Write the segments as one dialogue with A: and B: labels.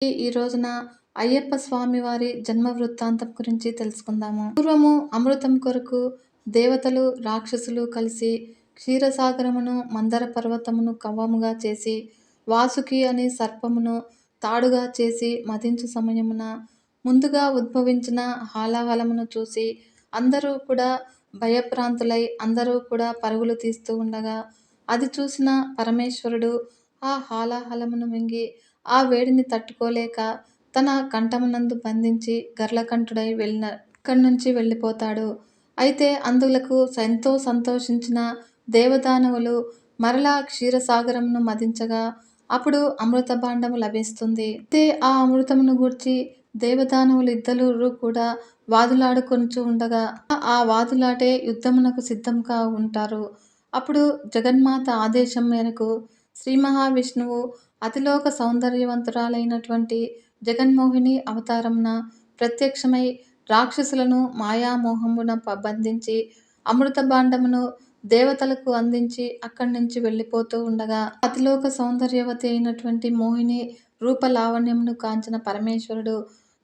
A: ఈ రోజున అయ్యప్ప స్వామి వారి జన్మ వృత్తాంతం గురించి తెలుసుకుందాము. పూర్వము అమృతం కొరకు దేవతలు, రాక్షసులు కలిసి క్షీరసాగరమును, మందర పర్వతమును కవ్వముగా చేసి, వాసుకి అనే సర్పమును తాడుగా చేసి మదించు సమయమున ముందుగా ఉద్భవించిన హాలాహలమును చూసి అందరూ కూడా భయభ్రాంతులై అందరూ కూడా పరుగులు తీస్తూ ఉండగా, అది చూసిన పరమేశ్వరుడు ఆ హాలాహలమును మింగి ఆ వేడిని తట్టుకోలేక తన కంఠమునందు బంధించి గర్లకంఠుడై అక్కడి నుంచి వెళ్ళిపోతాడు. అయితే అందులకు ఎంతో సంతోషించిన దేవదానవులు మరలా క్షీరసాగరమును మదించగా అప్పుడు అమృత భాండము లభిస్తుంది. అయితే ఆ అమృతమును గూర్చి దేవదానవులు ఇద్దరు కూడా వాదులాడుకొనుచు ఉండగా ఆ వాదులాటే యుద్ధమునకు సిద్ధంగా ఉంటారు. అప్పుడు జగన్మాత ఆదేశం మేరకు శ్రీ మహావిష్ణువు అతిలోక సౌందర్యవంతురాలైనటువంటి జగన్మోహిని అవతారమున ప్రత్యక్షమై రాక్షసులను మాయామోహమున బంధించి అమృత భాండమును దేవతలకు అందించి అక్కడి నుంచి వెళ్ళిపోతూ ఉండగా అతిలోక సౌందర్యవతి అయినటువంటి మోహిని రూప లావణ్యమును కాంచిన పరమేశ్వరుడు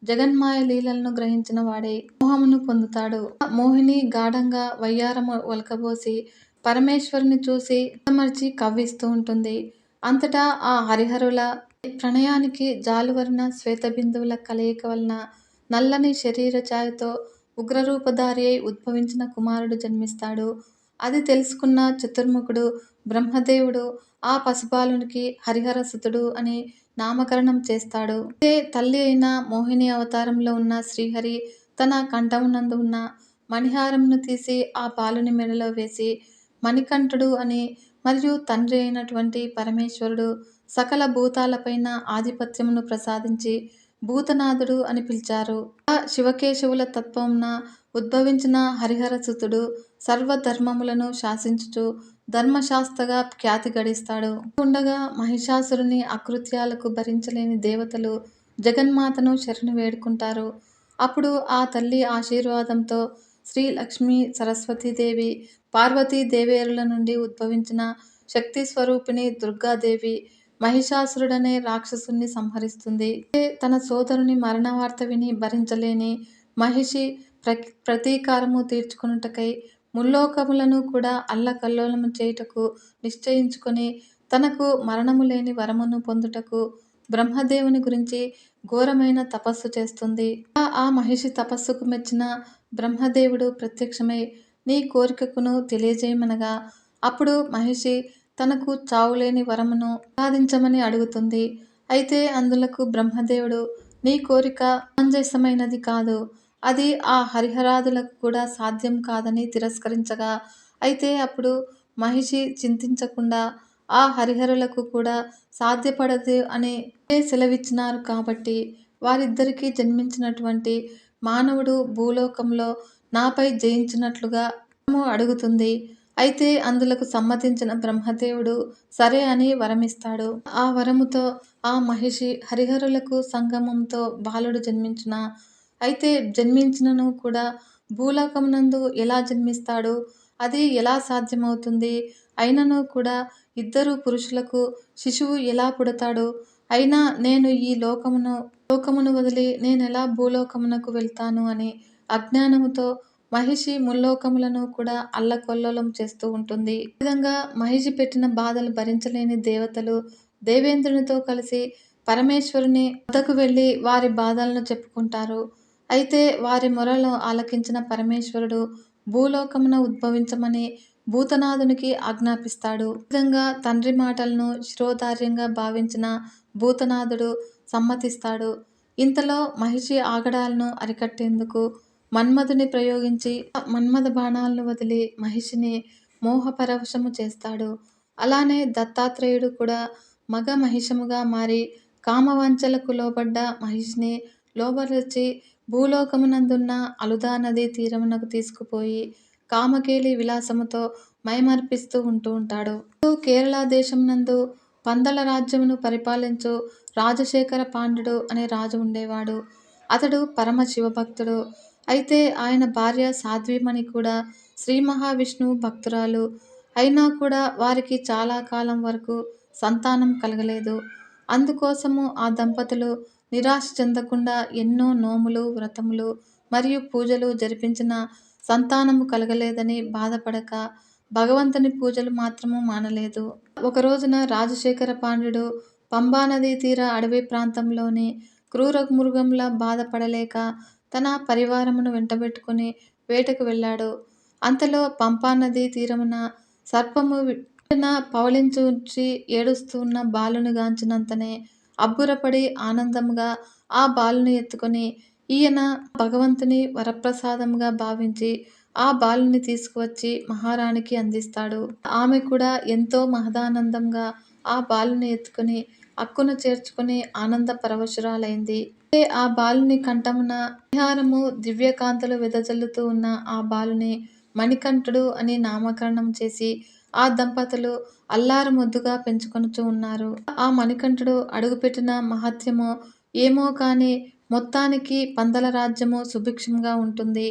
A: జగన్మాయ లీలలను గ్రహించిన వాడై మోహమును పొందుతాడు. మోహిని గాఢంగా వయ్యారము ఒలకబోసి పరమేశ్వరుని చూసి మర్చి కవ్విస్తూ ఉంటుంది. అంతటా ఆ హరిహరుల ప్రణయానికి జాలువరిన శ్వేతబిందువుల కలయిక వలన నల్లని శరీర ఛాయతో ఉగ్రరూపధారి అయి ఉద్భవించిన కుమారుడు జన్మిస్తాడు. అది తెలుసుకున్న చతుర్ముఖుడు బ్రహ్మదేవుడు ఆ పసిబాలునికి హరిహరసుతుడు అని నామకరణం చేస్తాడు. అదే తల్లి అయిన మోహిని అవతారంలో ఉన్న శ్రీహరి తన కంఠమునందు ఉన్న మణిహారమును తీసి ఆ బాలుని మెడలో వేసి మణికంఠుడు అని మరియు తండ్రి అయినటువంటి పరమేశ్వరుడు సకల భూతాలపైన ఆధిపత్యమును ప్రసాదించి భూతనాథుడు అని పిలిచారు. ఆ శివకేశవుల తత్వమున ఉద్భవించిన హరిహరసుతుడు సర్వధర్మములను శాసించుచు ధర్మశాస్త్రగా ఖ్యాతి గడిస్తాడు. ఉండగా మహిషాసురుని అకృత్యాలకు భరించలేని దేవతలు జగన్మాతను శరణు వేడుకుంటారు. అప్పుడు ఆ తల్లి ఆశీర్వాదంతో శ్రీ లక్ష్మీ సరస్వతీదేవి పార్వతీదేవేరుల నుండి ఉద్భవించిన శక్తి స్వరూపిణి దుర్గాదేవి మహిషాసురుడనే రాక్షసుని సంహరిస్తుంది. తన సోదరుని మరణవార్త విని భరించలేని మహిషి ప్రతీకారము తీర్చుకొనుటకై ముల్లోకములను కూడా అల్లకల్లోలము చేయుటకు నిశ్చయించుకొని తనకు మరణము లేని వరమును పొందుటకు బ్రహ్మదేవుని గురించి ఘోరమైన తపస్సు చేస్తుంది. ఆ మహిషి తపస్సుకు మెచ్చిన బ్రహ్మదేవుడు ప్రత్యక్షమై నీ కోరికకును తెలియజేయమనగా అప్పుడు మహిషి తనకు చావులేని వరమును సాధించమని అడుగుతుంది. అయితే అందులకు బ్రహ్మదేవుడు నీ కోరిక సమంజసమైనది కాదు, అది ఆ హరిహరాదులకు కూడా సాధ్యం కాదని తిరస్కరించగా అయితే అప్పుడు మహిషి చింతించకుండా ఆ హరిహరులకు కూడా సాధ్యపడదు అని సెలవిచ్చినారు కాబట్టి వారిద్దరికీ జన్మించినటువంటి మానవుడు భూలోకంలో నాపై జయించినట్లుగా అడుగుతుంది. అయితే అందులకు సమ్మతించిన బ్రహ్మదేవుడు సరే అని వరమిస్తాడు. ఆ వరముతో ఆ మహిషి హరిహరులకు సంగమంతో బాలుడు జన్మించిన అయితే జన్మించినను కూడా భూలోకమునందు ఎలా జన్మిస్తాడు, అది ఎలా సాధ్యమవుతుంది, అయినను కూడా ఇద్దరు పురుషులకు శిశువు ఎలా పుడతాడు, అయినా నేను ఈ లోకమును వదిలి నేనెలా భూలోకమునకు వెళ్తాను అని అజ్ఞానముతో మహిషి ముల్లోకములను కూడా అల్లకొల్లోలం చేస్తూ ఉంటుంది. ఈ విధంగా మహిషి పెట్టిన బాధలు భరించలేని దేవతలు దేవేంద్రునితో కలిసి పరమేశ్వరుని వద్దకు వెళ్ళి వారి బాధలను చెప్పుకుంటారు. అయితే వారి మొరలు ఆలకించిన పరమేశ్వరుడు భూలోకమున ఉద్భవించమని భూతనాథునికి ఆజ్ఞాపిస్తాడు. ఈ విధంగా తండ్రి మాటలను శిరోధార్యంగా భావించిన భూతనాథుడు సమ్మతిస్తాడు. ఇంతలో మహిషి ఆగడాలను అరికట్టేందుకు మన్మధుని ప్రయోగించి మన్మథ బాణాలను వదిలి మహిషిని మోహపరవశము చేస్తాడు. అలానే దత్తాత్రేయుడు కూడా మగ మహిషముగా మారి కామవంచలకు లోబడ్డ మహిషిని లోబరచి భూలోకమునందున్న అలుదా నదీ తీరమునకు తీసుకుపోయి కామకేలి విలాసముతో మైమర్పిస్తూ ఉంటాడు. కేరళ దేశమునందు పందల రాజ్యమును పరిపాలించు రాజశేఖర పాండ్యుడు అనే రాజు ఉండేవాడు. అతడు పరమ శివభక్తుడు. అయితే ఆయన భార్య సాధ్వీమణి కూడా శ్రీ మహావిష్ణువు భక్తురాలు. అయినా కూడా వారికి చాలా కాలం వరకు సంతానం కలగలేదు. అందుకోసము ఆ దంపతులు నిరాశ చెందకుండా ఎన్నో నోములు, వ్రతములు మరియు పూజలు జరిపించిన సంతానము కలగలేదని బాధపడక భగవంతుని పూజలు మాత్రము మానలేదు. ఒక రోజున రాజశేఖర పాండ్యుడు పంబా నదీ తీర అడవి ప్రాంతంలోని క్రూర మృగంలా బాధపడలేక తన పరివారమును వెంటబెట్టుకుని వేటకు వెళ్ళాడు. అంతలో పంపా నదీ తీరమున సర్పము విట్టున పవళించుచి ఏడుస్తూ ఉన్న బాలుని గాంచినంతనే అబ్బురపడి ఆనందముగా ఆ బాలుని ఎత్తుకొని ఈయన భగవంతుని వరప్రసాదముగా భావించి ఆ బాలుని తీసుకువచ్చి మహారాణికి అందిస్తాడు. ఆమె కూడా ఎంతో మహదానందంగా ఆ బాలుని ఎత్తుకొని అక్కున చేర్చుకొని ఆనంద పరవశురాలైంది. ఆ బాలుని కంఠమున విహారము దివ్యకాంతులు వెదజల్లుతూ ఉన్న ఆ బాలుని మణికంఠుడు అని నామకరణం చేసి ఆ దంపతులు అల్లారు ముద్దుగా పెంచుకొనుచూ ఉన్నారు. ఆ మణికంఠుడు అడుగుపెట్టిన మహత్యమో ఏమో కాని మొత్తానికి పందల రాజ్యము సుభిక్షంగా ఉంటుంది.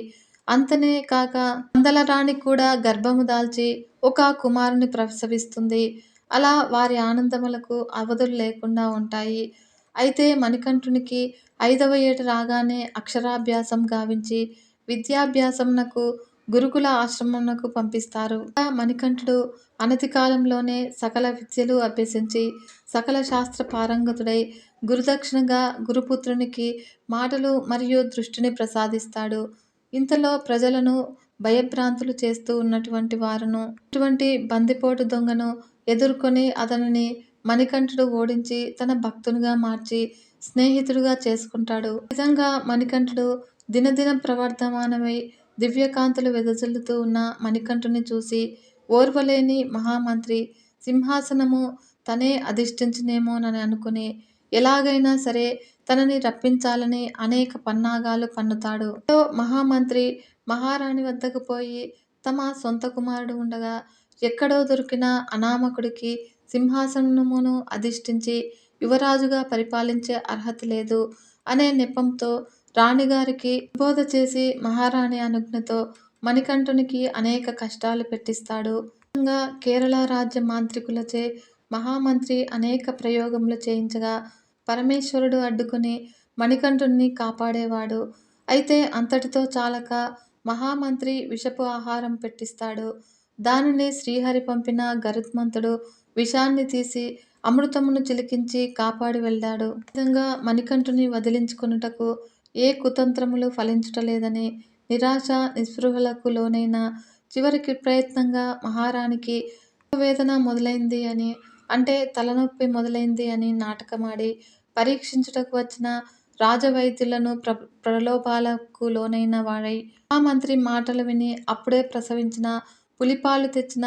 A: అంతనే కాక పందల రాణి కూడా గర్భము దాల్చి ఒక కుమారుని ప్రసవిస్తుంది. అలా వారి ఆనందములకు అవధులు లేకుండా ఉంటాయి. అయితే మణికంఠునికి 5వ ఏట రాగానే అక్షరాభ్యాసం గావించి విద్యాభ్యాసమునకు గురుకుల ఆశ్రమమునకు పంపిస్తారు. మణికంఠుడు అనతి కాలంలోనే సకల విద్యలు అభ్యసించి సకల శాస్త్ర పారంగతుడై గురుదక్షిణగా గురుపుత్రునికి మాటలు మరియు దృష్టిని ప్రసాదిస్తాడు. ఇంతలో ప్రజలను భయభ్రాంతులు చేస్తూ ఉన్నటువంటి వారును ఇటువంటి బందిపోటు దొంగను ఎదుర్కొని అతనిని మణికంఠుడు ఓడించి తన భక్తునిగా మార్చి స్నేహితుడిగా చేసుకుంటాడు. ఈ విధంగా మణికంఠుడు దినదిన ప్రవర్ధమానమై దివ్యకాంతులు వెదజల్లుతూ ఉన్న మణికంఠుని చూసి ఓర్వలేని మహామంత్రి సింహాసనము తనే అధిష్ఠించునేమోనని అనుకుని ఎలాగైనా సరే తనని రప్పించాలని అనేక పన్నాగాలు పన్నుతాడు. మహామంత్రి మహారాణి వద్దకు పోయి తమ సొంత కుమారుడు ఉండగా ఎక్కడో దొరికిన అనామకుడికి సింహాసనమును అధిష్ఠించి యువరాజుగా పరిపాలించే అర్హత లేదు అనే నెపంతో రాణిగారికి బోధ చేసి మహారాణి అనుజ్ఞతో మణికంఠునికి అనేక కష్టాలు పెట్టిస్తాడు. కేరళ రాజ్య మాంత్రికులచే మహామంత్రి అనేక ప్రయోగములు చేయించగా పరమేశ్వరుడు అడ్డుకుని మణికంఠుణ్ణి కాపాడేవాడు. అయితే అంతటితో చాలక మహామంత్రి విషపు ఆహారం పెట్టిస్తాడు. దానిని శ్రీహరి పంపిన గరుత్మంతుడు విషాన్ని తీసి అమృతమును చిలికించి కాపాడి వెళ్ళాడు. ఈ విధంగా మణికంఠుని వదిలించుకొనుటకు ఏ కుతంత్రములు ఫలించుటలేదని నిరాశ నిస్పృహలకు లోనైన చివరికి ప్రయత్నంగా మహారాణికి వేదన మొదలైంది అని అంటే తలనొప్పి మొదలైంది అని నాటకమాడి పరీక్షించుటకు వచ్చిన రాజవైద్యులను ప్రలోభాలకు లోనైన వాడై మహామంత్రి మాటలు విని అప్పుడే ప్రసవించిన పులిపాలు తెచ్చిన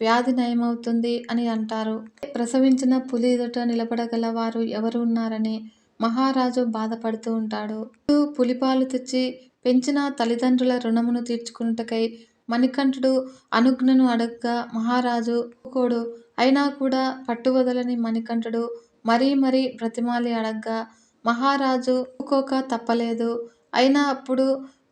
A: వ్యాధి నయమవుతుంది అని అంటారు. ప్రసవించిన పులి ఎదుట నిలబడగల వారు ఎవరు ఉన్నారని మహారాజు బాధపడుతూ ఉంటాడు. పులిపాలు తెచ్చి పెంచిన తల్లిదండ్రుల రుణమును తీర్చుకున్నటకై మణికంఠుడు అనుజ్ఞను అడగ్గా మహారాజు ఒప్పుకోడు. అయినా కూడా పట్టువదలని మణికంఠుడు మరీ మరీ బ్రతిమాలి అడగ్గా మహారాజు ఒప్పుకోక తప్పలేదు. అయినా అప్పుడు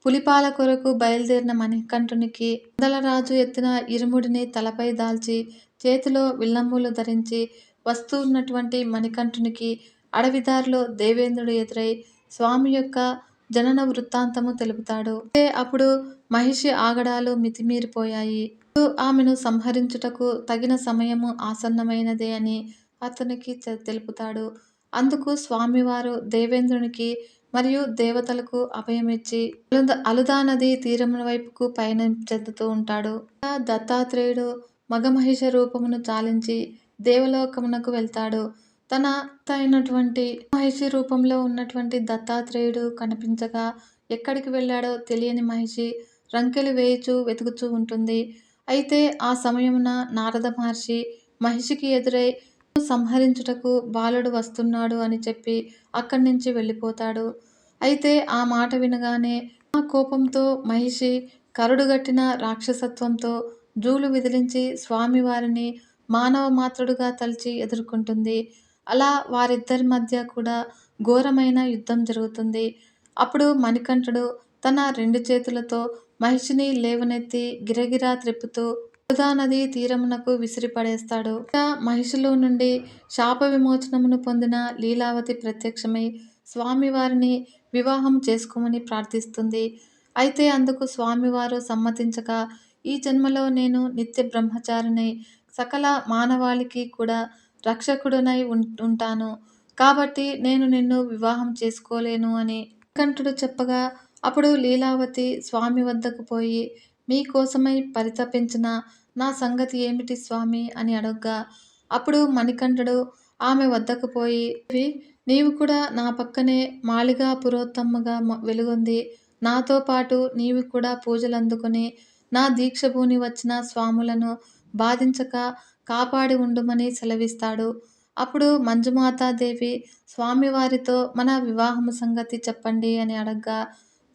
A: పులిపాల కొరకు బయలుదేరిన మణికంఠునికి పందలరాజు ఎత్తిన ఇరుముడిని తలపై దాల్చి చేతిలో విల్లంబులు ధరించి వస్తూ ఉన్నటువంటి మణికంఠునికి అడవిదారిలో దేవేంద్రుడు ఎదురై స్వామి యొక్క జనన వృత్తాంతము తెలుపుతాడు. అప్పుడు మహిషి ఆగడాలు మితిమీరిపోయాయి. ఆమెను సంహరించుటకు తగిన సమయము ఆసన్నమైనదే అని అతనికి తెలుపుతాడు. అందుకు స్వామివారు దేవేంద్రునికి మరియు దేవతలకు అభయమిచ్చి అలుదా నది తీరమున వైపుకు పయనం చెందుతూ ఉంటాడు. దత్తాత్రేయుడు మగమహిష రూపమును చాలించి దేవలోకమునకు వెళ్తాడు. తన అయినటువంటి మహిషి రూపంలో ఉన్నటువంటి దత్తాత్రేయుడు కనిపించగా ఎక్కడికి వెళ్ళాడో తెలియని మహిషి రంకెలు వేయుచూ వెతుకుచూ ఉంటుంది. అయితే ఆ సమయమున నారద మహర్షి మహిషికి ఎదురై సంహరించుటకు బాలుడు వస్తున్నాడు అని చెప్పి అక్కడి నుంచి వెళ్ళిపోతాడు. అయితే ఆ మాట వినగానే ఆ కోపంతో మహిషి కరుడుగట్టిన రాక్షసత్వంతో జూలు విదిలించి స్వామివారిని మానవ మాత్రుడుగా తలచి ఎదుర్కొంటుంది. అలా వారిద్దరి మధ్య కూడా ఘోరమైన యుద్ధం జరుగుతుంది. అప్పుడు మణికంఠుడు తన 2 చేతులతో మహిషిని లేవనెత్తి గిరగిరా త్రిప్పుతూ అలుదా నది తీరమునకు విసిరిపడేస్తాడు. మహిషిలో నుండి శాప విమోచనమును పొందిన లీలావతి ప్రత్యక్షమై స్వామివారిని వివాహం చేసుకోమని ప్రార్థిస్తుంది. అయితే అందుకు స్వామివారు సమ్మతించక, "ఈ జన్మలో నేను నిత్య బ్రహ్మచారినై, సకల మానవాళికి కూడా రక్షకుడనై ఉంటాను. కాబట్టి నేను నిన్ను వివాహం చేసుకోలేను" అని మణికంఠుడు చెప్పగా, అప్పుడు లీలావతి స్వామి వద్దకు పోయి, "మీకోసమై పరితపించిన నా సంగతి ఏమిటి స్వామి" అని అడగ్గా, అప్పుడు మణికంఠుడు ఆమె వద్దకు పోయి, "దేవి, నీవు కూడా నా పక్కనే మాళిగా పురోత్తమగా వెలుగొంది, నాతో పాటు నీవు కూడా పూజలందుకొని నా దీక్షభూని వచ్చిన స్వాములను బాధించక కాపాడి ఉండుమని సెలవిస్తాడు." అప్పుడు మంజుమాతాదేవి స్వామివారితో, "మన వివాహము సంగతి చెప్పండి" అని అడగ్గా,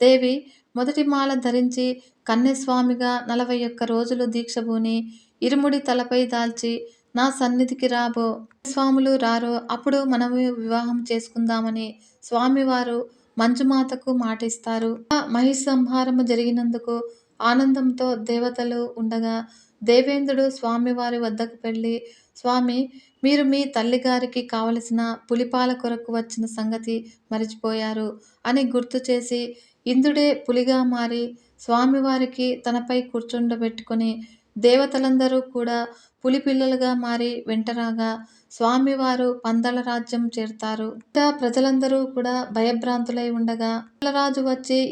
A: దేవి మొదటి మాల ధరించి కన్యస్వామిగా 41 రోజులు దీక్షభూని, ఇరుముడి తలపై దాల్చి నా సన్నిధికి రాబో. స్వాములు రారో అప్పుడు మనము వివాహం చేసుకుందామని స్వామివారు మంజుమాతకు మాటిస్తారు. మహిషంహారము జరిగినందుకు ఆనందంతో దేవతలు ఉండగా, దేవేంద్రుడు స్వామివారి వద్దకు వెళ్ళి, "స్వామి, మీరు మీ తల్లిగారికి కావలసిన పులిపాల కొరకు వచ్చిన సంగతి మరిచిపోయారు" అని గుర్తు చేసి, ఇంద్రుడే పులిగా మారి స్వామివారికి తనపై కూర్చుండబెట్టుకొని, దేవతలందరూ కూడా పులిపిల్లలుగా మారి వెంటరాగా స్వామివారు పందల రాజ్యం చేరుతారు. ఇంకా ప్రజలందరూ కూడా భయభ్రాంతులై ఉండగా, పందలరాజు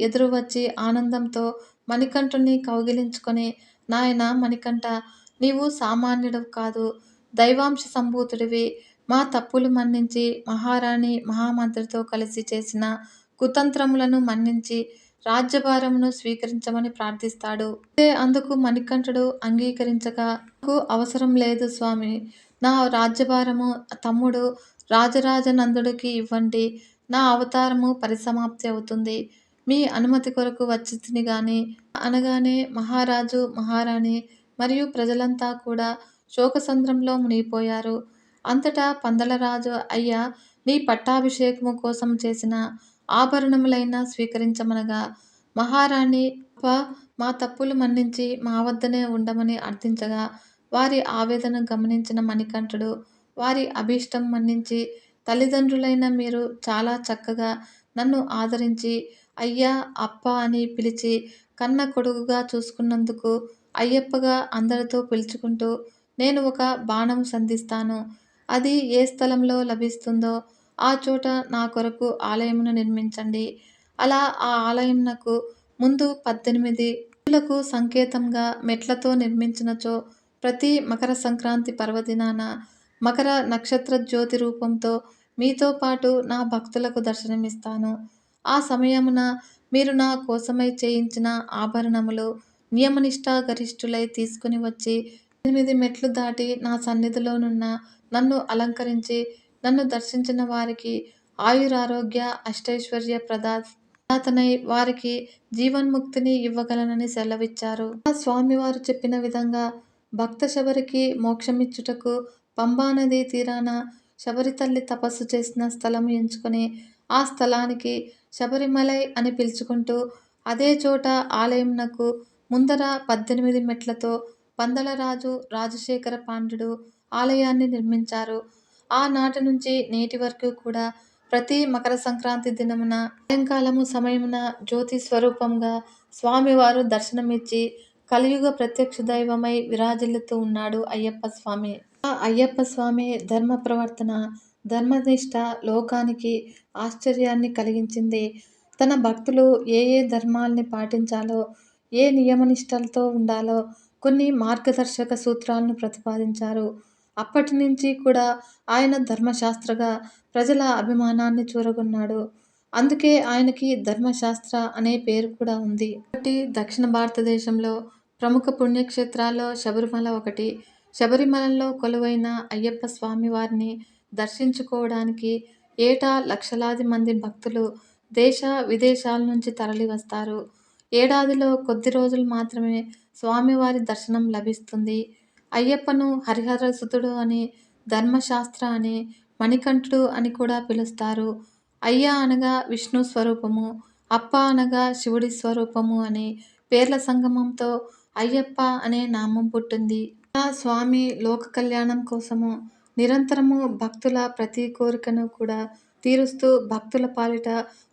A: ఎదురు వచ్చి ఆనందంతో మణికంఠుని కౌగిలించుకొని, "నాయనా మణికంఠ, నీవు సామాన్యుడవు కాదు, దైవాంశ సంభూతుడివి. మా తప్పులు మన్నించి మహారాణి మహామంత్రితో కలిసి చేసిన కుతంత్రములను మన్నించి రాజ్యభారమును స్వీకరించమని ప్రార్థిస్తాడు. అయితే అందుకు మణికంఠుడు అంగీకరించగా, "నాకు అవసరం లేదు స్వామి. నా రాజ్యభారము తమ్ముడు రాజరాజనందుడికి ఇవ్వండి. నా అవతారము పరిసమాప్తి అవుతుంది. మీ అనుమతి కొరకు వచ్చితిని గాని" అనగానే మహారాజు, మహారాణి మరియు ప్రజలంతా కూడా శోకసంద్రంలో మునిగిపోయారు. అంతటా పందలరాజు, "అయ్యా, నీ పట్టాభిషేకము కోసం చేసిన ఆభరణములైనా స్వీకరించమనగా" మహారాణి, "అప్పా, మా తప్పులు మన్నించి మా వద్దనే ఉండమని" అర్థించగా, వారి ఆవేదన గమనించిన మణికంఠుడు వారి అభీష్టం మన్నించి, "తల్లిదండ్రులైన మీరు చాలా చక్కగా నన్ను ఆదరించి, అయ్యా, అప్ప అని పిలిచి కన్న కొడుకుగా చూసుకున్నందుకు అయ్యప్పగా అందరితో పిలుచుకుంటూ నేను ఒక బాణం సంధిస్తాను. అది ఏ స్థలంలో లభిస్తుందో ఆ చోట నా కొరకు ఆలయమును నిర్మించండి. అలా ఆ ఆలయంనకు ముందు 18 లకు సంకేతంగా మెట్లతో నిర్మించినచో ప్రతి మకర సంక్రాంతి పర్వదినాన మకర నక్షత్ర జ్యోతి రూపంతో మీతో పాటు నా భక్తులకు దర్శనమిస్తాను. ఆ సమయమున మీరు నా కోసమై చేయించిన ఆభరణములు నియమనిష్ఠాగరిష్ఠులై తీసుకుని వచ్చి 8 మెట్లు దాటి నా సన్నిధిలోనున్న నన్ను అలంకరించి నన్ను దర్శించిన వారికి ఆయురారోగ్య అష్టైశ్వర్య ప్రదాతనై వారికి జీవన్ముక్తిని ఇవ్వగలనని సెలవిచ్చారు. ఆ స్వామివారు చెప్పిన విధంగా భక్త శబరికి మోక్షమిచ్చుటకు పంబానదీ తీరాన శబరి తల్లి తపస్సు చేసిన స్థలము ఎంచుకొని ఆ స్థలానికి శబరిమలై అని పిలుచుకుంటూ అదే చోట ఆలయంనకు ముందర 18 మెట్లతో పందలరాజు రాజశేఖర పాండ్యుడు ఆలయాన్ని నిర్మించారు. ఆనాటి నుంచి నేటి వరకు కూడా ప్రతి మకర సంక్రాంతి దినమున సాయంకాలము సమయమున జ్యోతి స్వరూపంగా స్వామివారు దర్శనమిచ్చి కలియుగ ప్రత్యక్ష దైవమై విరాజిల్లుతూ ఉన్నాడు అయ్యప్ప స్వామి. ఆ అయ్యప్ప స్వామి ధర్మ ప్రవర్తన, ధర్మనిష్ట లోకానికి ఆశ్చర్యాన్ని కలిగించింది. తన భక్తులు ఏ ఏ ధర్మాల్ని పాటించాలో, ఏ నియమనిష్టలతో ఉండాలో కొన్ని మార్గదర్శక సూత్రాలను ప్రతిపాదించారు. అప్పటి నుంచి కూడా ఆయన ధర్మశాస్త్రగా ప్రజల అభిమానాన్ని చూరగొన్నాడు. అందుకే ఆయనకి ధర్మశాస్త్ర అనే పేరు కూడా ఉంది. ఒకటి, దక్షిణ భారతదేశంలో ప్రముఖ పుణ్యక్షేత్రాల్లో శబరిమల ఒకటి. శబరిమలలో కొలువైన అయ్యప్ప స్వామి వారిని దర్శించుకోవడానికి ఏటా లక్షలాది మంది భక్తులు దేశ విదేశాల నుంచి తరలి వస్తారు. ఏడాదిలో కొద్ది రోజులు మాత్రమే స్వామివారి దర్శనం లభిస్తుంది. అయ్యప్పను హరిహరసుతుడు అని, ధర్మశాస్త్ర అని, మణికంఠుడు అని కూడా పిలుస్తారు. అయ్య అనగా విష్ణు స్వరూపము, అప్ప అనగా శివుడి స్వరూపము అని పేర్ల సంగమంతో అయ్యప్ప అనే నామం పుట్టింది. ఆ స్వామి లోక కళ్యాణం కోసము నిరంతరము భక్తుల ప్రతి కోరికను కూడా తీరుస్తూ భక్తుల పాలిట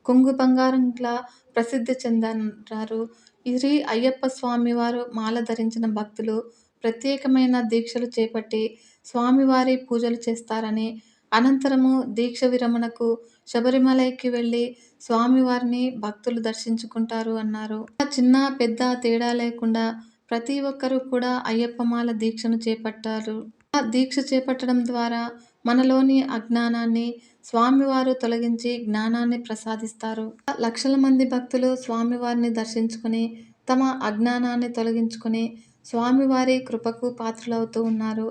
A: కొంగు బంగారంలా ప్రసిద్ధి చెందారు. ఇది అయ్యప్ప స్వామివారు మాల ధరించిన భక్తులు ప్రత్యేకమైన దీక్షలు చేపట్టి స్వామివారి పూజలు చేస్తారని, అనంతరము దీక్ష విరమణకు శబరిమలైకి వెళ్లి స్వామివారిని భక్తులు దర్శించుకుంటారు అన్నారు. చిన్న పెద్ద తేడా లేకుండా ప్రతి ఒక్కరూ కూడా అయ్యప్ప మాల దీక్షను చేపట్టారు. ఆ దీక్ష చేపట్టడం ద్వారా మనలోని అజ్ఞానాన్ని స్వామివారు తొలగించి జ్ఞానాన్ని ప్రసాదిస్తారు. లక్షల మంది భక్తులు స్వామివారిని దర్శించుకుని తమ అజ్ఞానాన్ని తొలగించుకుని స్వామివారి కృపకు పాత్రులవుతూ ఉన్నారు.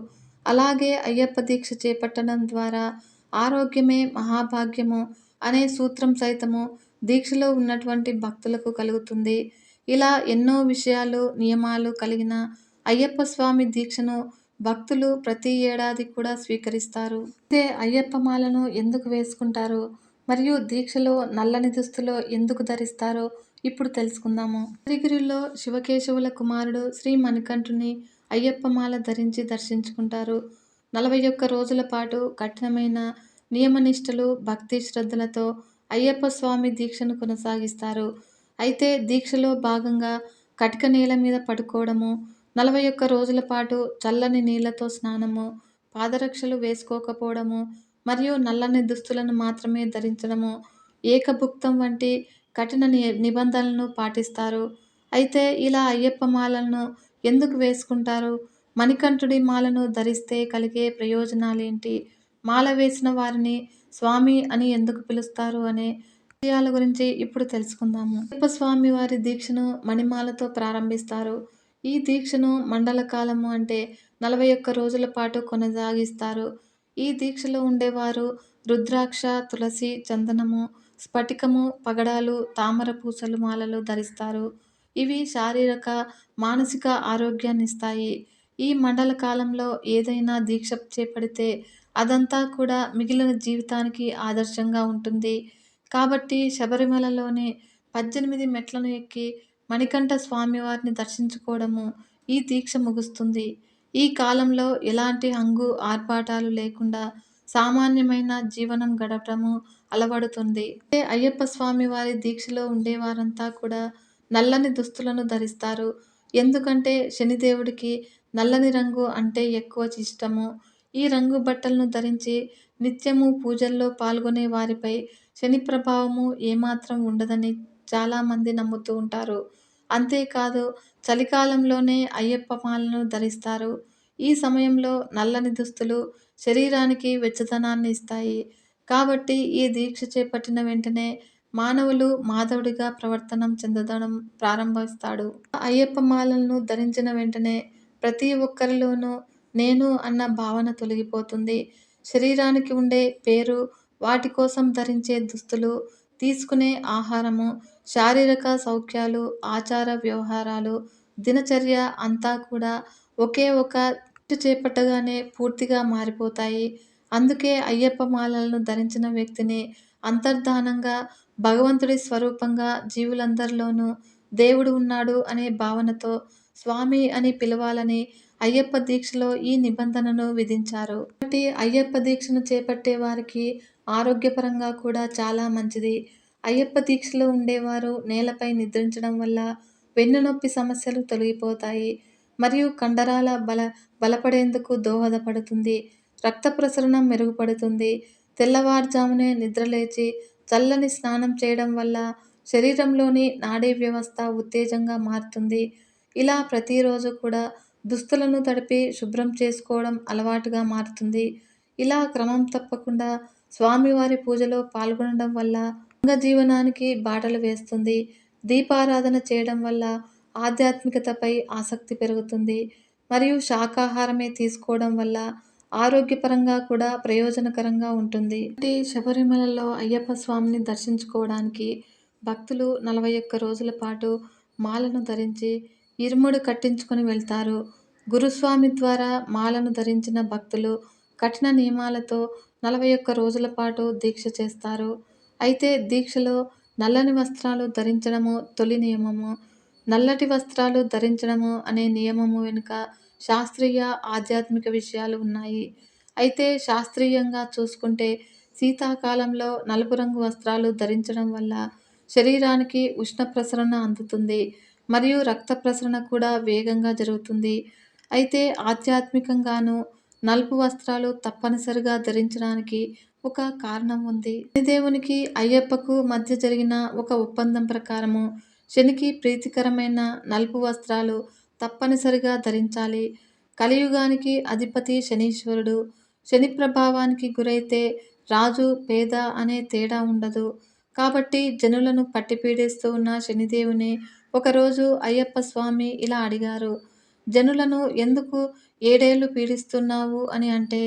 A: అలాగే అయ్యప్ప దీక్ష చేపట్టడం ద్వారా ఆరోగ్యమే మహాభాగ్యము అనే సూత్రం సైతము దీక్షలో ఉన్నటువంటి భక్తులకు కలుగుతుంది. ఇలా ఎన్నో విషయాలు, నియమాలు కలిగిన అయ్యప్ప స్వామి దీక్షను భక్తులు ప్రతి ఏడాది కూడా స్వీకరిస్తారు. అయితే అయ్యప్ప మాలను ఎందుకు వేసుకుంటారు? మరియు దీక్షలో నల్లని దుస్తులు ఎందుకు ధరిస్తారో ఇప్పుడు తెలుసుకుందాము. యాదగిరిలో శివకేశవుల కుమారుడు శ్రీ మణికంఠుని అయ్యప్ప మాల ధరించి దర్శించుకుంటారు. 41 రోజుల పాటు కఠినమైన నియమనిష్టలు, భక్తి శ్రద్ధలతో అయ్యప్ప స్వామి దీక్షను కొనసాగిస్తారు. అయితే దీక్షలో భాగంగా కటిక నేల మీద పడుకోవడము, 41 రోజుల పాటు చల్లని నీళ్లతో స్నానము, పాదరక్షలు వేసుకోకపోవడము మరియు నల్లని దుస్తులను మాత్రమే ధరించడము, ఏకభుక్తం వంటి కఠిన నిబంధనలను పాటిస్తారు. అయితే ఇలా అయ్యప్ప మాలను ఎందుకు వేసుకుంటారు? మణికంఠుడి మాలను ధరిస్తే కలిగే ప్రయోజనాలేంటి? మాల వేసిన వారిని స్వామి అని ఎందుకు పిలుస్తారు అనే విషయాల గురించి ఇప్పుడు తెలుసుకుందాము. అయ్యప్ప స్వామి వారి దీక్షను మణిమాలతో ప్రారంభిస్తారు. ఈ దీక్షను మండల కాలము అంటే 41 రోజుల పాటు కొనసాగిస్తారు. ఈ దీక్షలో ఉండేవారు రుద్రాక్ష, తులసి, చందనము, స్ఫటికము, పగడాలు, తామర పూసలు మాలలు ధరిస్తారు. ఇవి శారీరక, మానసిక ఆరోగ్యాన్నిస్తాయి. ఈ మండల కాలంలో ఏదైనా దీక్ష చేపడితే అదంతా కూడా మిగిలిన జీవితానికి ఆదర్శంగా ఉంటుంది. కాబట్టి శబరిమలలోని 18 మెట్లను ఎక్కి మణికంఠ స్వామివారిని దర్శించుకోవడము ఈ దీక్ష ముగుస్తుంది. ఈ కాలంలో ఎలాంటి హంగు ఆర్భాటాలు లేకుండా సామాన్యమైన జీవనం గడపడము అలవడుతుంది. అయ్యప్ప స్వామి వారి దీక్షలో ఉండేవారంతా కూడా నల్లని దుస్తులను ధరిస్తారు. ఎందుకంటే శనిదేవుడికి నల్లని రంగు అంటే ఎక్కువ ఇష్టము. ఈ రంగు బట్టలను ధరించి నిత్యము పూజల్లో పాల్గొనే వారిపై శని ప్రభావము ఏమాత్రం ఉండదని చాలామంది నమ్ముతూ ఉంటారు. అంతేకాదు చలికాలంలోనే అయ్యప్ప మాలను ధరిస్తారు. ఈ సమయంలో నల్లని దుస్తులు శరీరానికి వెచ్చదనాన్ని ఇస్తాయి. కాబట్టి ఈ దీక్ష చేపట్టిన వెంటనే మానవులు మాధవుడిగా ప్రవర్తనం చెందడం ప్రారంభిస్తాడు. అయ్యప్ప మాలలను ధరించిన వెంటనే ప్రతి ఒక్కరిలోనూ నేను అన్న భావన తొలగిపోతుంది. శరీరానికి ఉండే పేరు, వాటి కోసం ధరించే దుస్తులు, తీసుకునే ఆహారము, శారీరక సౌఖ్యాలు, ఆచార వ్యవహారాలు, దినచర్య అంతా కూడా ఒకే ఒక దీక్ష చేపట్టగానే పూర్తిగా మారిపోతాయి. అందుకే అయ్యప్ప మాలలను ధరించిన వ్యక్తిని అంతర్ధానంగా భగవంతుడి స్వరూపంగా జీవులందరిలోనూ దేవుడు ఉన్నాడు అనే భావనతో స్వామి అని పిలవాలని అయ్యప్ప దీక్షలో ఈ నిబంధనను విధించారు. కాబట్టి అయ్యప్ప దీక్షను చేపట్టే వారికి ఆరోగ్యపరంగా కూడా చాలా మంచిది. అయ్యప్ప దీక్షలో ఉండేవారు నేలపై నిద్రించడం వల్ల వెన్నునొప్పి సమస్యలు తొలగిపోతాయి మరియు కండరాల బలపడేందుకు దోహదపడుతుంది. రక్త ప్రసరణ మెరుగుపడుతుంది. తెల్లవారుజామునే నిద్రలేచి చల్లని స్నానం చేయడం వల్ల శరీరంలోని నాడీ వ్యవస్థ ఉత్తేజంగా మారుతుంది. ఇలా ప్రతిరోజు కూడా దుస్తులను తడిపి శుభ్రం చేసుకోవడం అలవాటుగా మారుతుంది. ఇలా క్రమం తప్పకుండా స్వామివారి పూజలో పాల్గొనడం వల్ల అంగజీవనానికి బాటలు వేస్తుంది. దీపారాధన చేయడం వల్ల ఆధ్యాత్మికతపై ఆసక్తి పెరుగుతుంది మరియు శాకాహారమే తీసుకోవడం వల్ల ఆరోగ్యపరంగా కూడా ప్రయోజనకరంగా ఉంటుంది. శబరిమలలో అయ్యప్ప స్వామిని దర్శించుకోవడానికి భక్తులు 41 రోజుల పాటు మాలను ధరించి ఇరుముడి కట్టించుకొని వెళ్తారు. గురుస్వామి ద్వారా మాలను ధరించిన భక్తులు కఠిన నియమాలతో 41 రోజుల పాటు దీక్ష చేస్తారు. అయితే దీక్షలో నల్లని వస్త్రాలు ధరించడము తొలి నియమము. నల్లటి వస్త్రాలు ధరించడము అనే నియమము వెనుక శాస్త్రీయ, ఆధ్యాత్మిక విషయాలు ఉన్నాయి. అయితే శాస్త్రీయంగా చూసుకుంటే శీతాకాలంలో నలుపు రంగు వస్త్రాలు ధరించడం వల్ల శరీరానికి ఉష్ణ ప్రసరణ అందుతుంది మరియు రక్త ప్రసరణ కూడా వేగంగా జరుగుతుంది. అయితే ఆధ్యాత్మికంగాను నలుపు వస్త్రాలు తప్పనిసరిగా ధరించడానికి ఒక కారణం ఉంది. శనిదేవునికి అయ్యప్పకు మధ్య జరిగిన ఒక ఒప్పందం ప్రకారము శనికి ప్రీతికరమైన నలుపు వస్త్రాలు తప్పనిసరిగా ధరించాలి. కలియుగానికి అధిపతి శనీశ్వరుడు. శని ప్రభావానికి గురైతే రాజు, పేద అనే తేడా ఉండదు. కాబట్టి జనులను పట్టి పీడిస్తూ ఉన్న శనిదేవుని ఒకరోజు అయ్యప్ప స్వామి ఇలా అడిగారు. జనులను ఎందుకు 7 ఏళ్ళు పీడిస్తున్నావు అని అంటే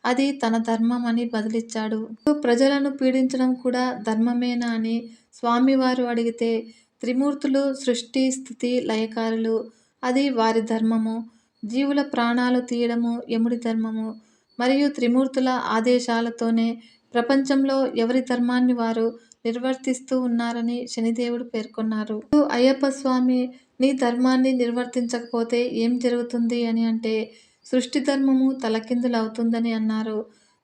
A: అది తన ధర్మం అని బదులిచ్చాడు. ప్రజలను పీడించడం కూడా ధర్మమేనా అని స్వామివారు అడిగితే త్రిమూర్తులు సృష్టి, స్థితి, లయకారులు. అది వారి ధర్మము. జీవుల ప్రాణాలు తీయడము యముడి ధర్మము. మరియు త్రిమూర్తుల ఆదేశాలతోనే ప్రపంచంలో ఎవరి ధర్మాన్ని వారు నిర్వర్తిస్తూ ఉన్నారని శనిదేవుడు పేర్కొన్నారు. అయ్యప్ప స్వామి నీ ధర్మాన్ని నిర్వర్తించకపోతే ఏం జరుగుతుంది అని అంటే సృష్టి ధర్మము తలకిందులవుతుందని అన్నారు.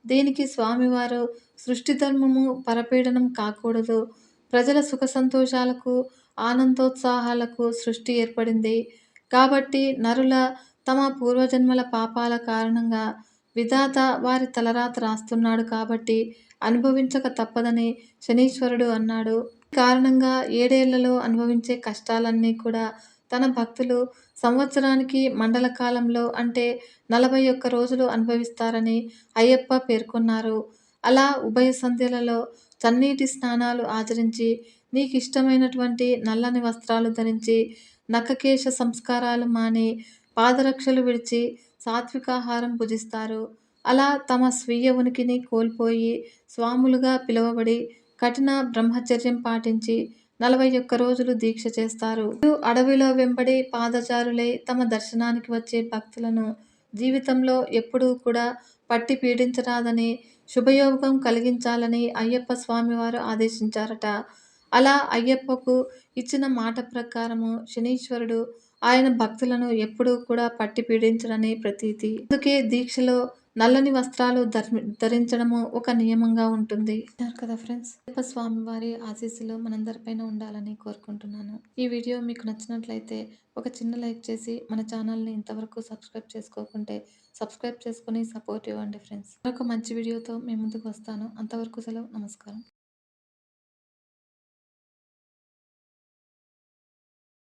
A: దీనికి స్వామివారు సృష్టి ధర్మము పరపీడనం కాకూడదు. ప్రజల సుఖ సంతోషాలకు, ఆనందోత్సాహాలకు సృష్టి ఏర్పడింది. కాబట్టి నరుల తమ పూర్వజన్మల పాపాల కారణంగా విధాత వారి తలరాత రాస్తున్నాడు కాబట్టి అనుభవించక తప్పదని శనీశ్వరుడు అన్నాడు. ఈ కారణంగా 7 ఏళ్లలో అనుభవించే కష్టాలన్నీ కూడా తన భక్తులు సంవత్సరానికి మండల కాలంలో అంటే 41 రోజులు అనుభవిస్తారని అయ్యప్ప పేర్కొన్నారు. అలా ఉభయ సంధ్యలలో చన్నీటి స్నానాలు ఆచరించి నీకిష్టమైనటువంటి నల్లని వస్త్రాలు ధరించి నఖకేశ సంస్కారాలు మాని పాదరక్షలు విడిచి సాత్వికాహారం భుజిస్తారు. అలా తమ స్వీయ ఉనికిని కోల్పోయి స్వాములుగా పిలువబడి కఠిన బ్రహ్మచర్యం పాటించి 41 రోజులు దీక్ష చేస్తారు. అడవిలో వెంబడి పాదచారులై తమ దర్శనానికి వచ్చే భక్తులను జీవితంలో ఎప్పుడూ కూడా పట్టి పీడించరాదని, శుభయోగం కలిగించాలని అయ్యప్ప స్వామివారు ఆదేశించారట. అలా అయ్యప్పకు ఇచ్చిన మాట ప్రకారము శనీశ్వరుడు ఆయన భక్తులను ఎప్పుడూ కూడా పట్టి పీడించడని ప్రతీతి. అందుకే దీక్షలో నల్లని వస్త్రాలు ధరించడము ఒక నియమంగా ఉంటుంది. కదా ఫ్రెండ్స్, అయ్యప్ప స్వామి వారి ఆశీస్సులు మనందరిపైన ఉండాలని కోరుకుంటున్నాను. ఈ వీడియో మీకు నచ్చినట్లయితే ఒక చిన్న లైక్ చేసి మన ఛానల్ని ఇంతవరకు సబ్స్క్రైబ్ చేసుకోకుంటే సబ్స్క్రైబ్ చేసుకుని సపోర్ట్ ఇవ్వండి ఫ్రెండ్స్. మరొక మంచి వీడియోతో మీ ముందుకు వస్తాను. అంతవరకు సెలవు. నమస్కారం.